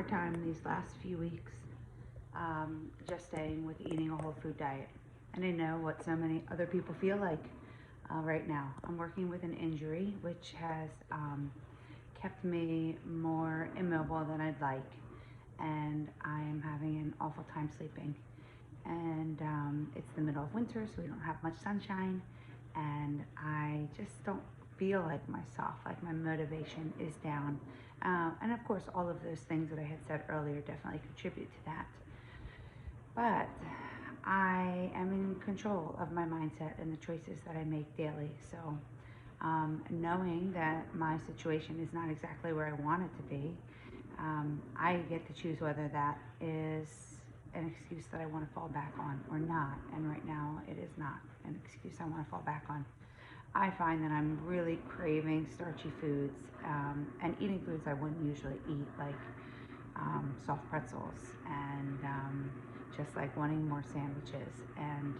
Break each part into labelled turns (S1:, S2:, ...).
S1: hard time these last few weeks just staying with eating a whole food diet. And I know what so many other people feel like right now. I'm working with an injury which has kept me more immobile than I'd like, and I am having an awful time sleeping. And it's the middle of winter, so we don't have much sunshine, and I just don't feel like myself, like my motivation is down. And of course, all of those things that I had said earlier definitely contribute to that. But I am in control of my mindset and the choices that I make daily. So knowing that my situation is not exactly where I want it to be, I get to choose whether that is an excuse that I want to fall back on or not. And right now, it is not an excuse I want to fall back on. I find that I'm really craving starchy foods and eating foods I wouldn't usually eat, like soft pretzels and just like wanting more sandwiches and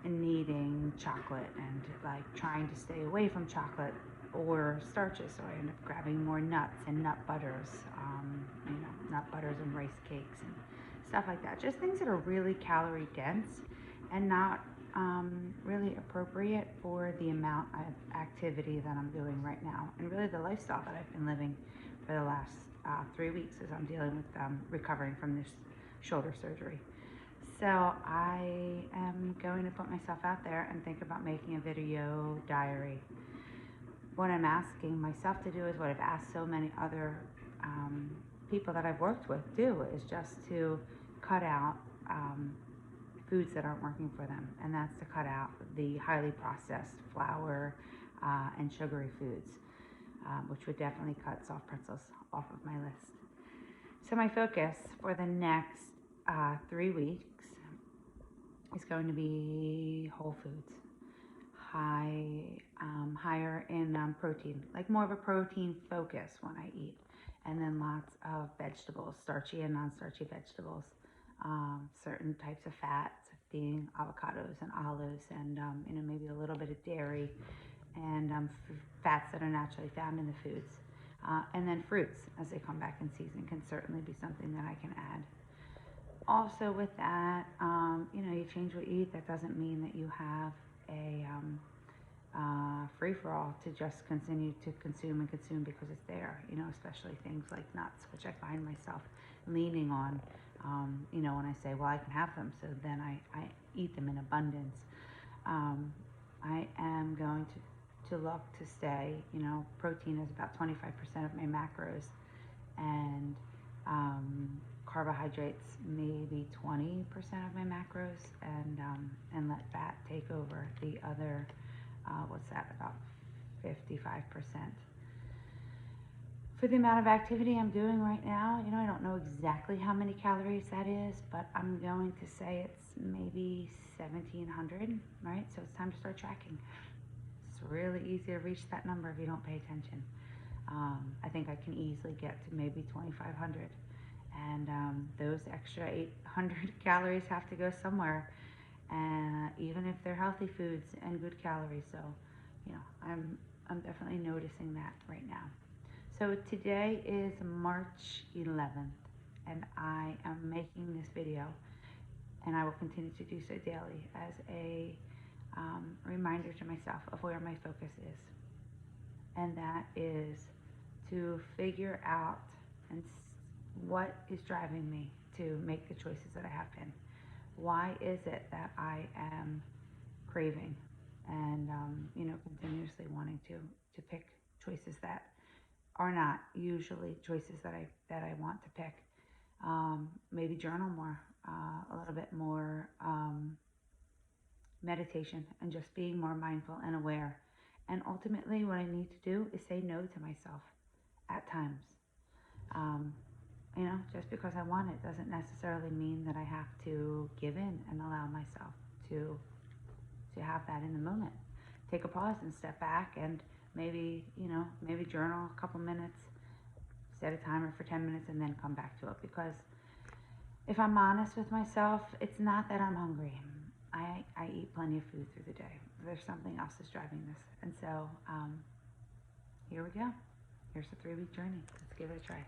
S1: needing chocolate and like trying to stay away from chocolate or starches. So I end up grabbing more nuts and nut butters, nut butters and rice cakes and stuff like that. Just things that are really calorie dense and not really appropriate for the amount of activity that I'm doing right now, and really the lifestyle that I've been living for the last 3 weeks as I'm dealing with recovering from this shoulder surgery. So I am going to put myself out there and think about making a video diary. What I'm asking myself to do is what I've asked so many other people that I've worked with do, is just to cut out foods that aren't working for them, and that's to cut out the highly processed flour and sugary foods, which would definitely cut soft pretzels off of my list. So my focus for the next 3 weeks is going to be whole foods, higher in protein, like more of a protein focus when I eat, and then lots of vegetables, starchy and non-starchy vegetables, certain types of fats, being avocados and olives, and maybe a little bit of dairy and fats that are naturally found in the foods. And then fruits, as they come back in season, can certainly be something that I can add. Also with that, you change what you eat. That doesn't mean that you have a free-for-all to just continue to consume and consume because it's there, especially things like nuts, which I find myself leaning on, when I say, well, I can have them, so then I eat them in abundance. I am going to look to stay, protein is about 25% of my macros, and carbohydrates maybe 20% of my macros, and let fat take over the other, about 55%. For the amount of activity I'm doing right now, I don't know exactly how many calories that is, but I'm going to say it's maybe 1,700, right? So it's time to start tracking. It's really easy to reach that number if you don't pay attention. I think I can easily get to maybe 2,500, and those extra 800 calories have to go somewhere, even if they're healthy foods and good calories. So, I'm definitely noticing that right now. So today is March 11th, and I am making this video, and I will continue to do so daily as a reminder to myself of where my focus is. And that is to figure out what is driving me to make the choices that I have been. Why is it that I am craving and continuously wanting to pick choices that are not usually choices that I want to pick? Maybe journal more, a little bit more meditation, and just being more mindful and aware. And ultimately, what I need to do is say no to myself at times. Just because I want it doesn't necessarily mean that I have to give in and allow myself to have that in the moment. Take a pause and step back, and maybe journal a couple minutes, set a timer for 10 minutes, and then come back to it. Because if I'm honest with myself, it's not that I'm hungry. I eat plenty of food through the day. There's something else that's driving this. And so here we go. Here's the 3-week journey. Let's give it a try.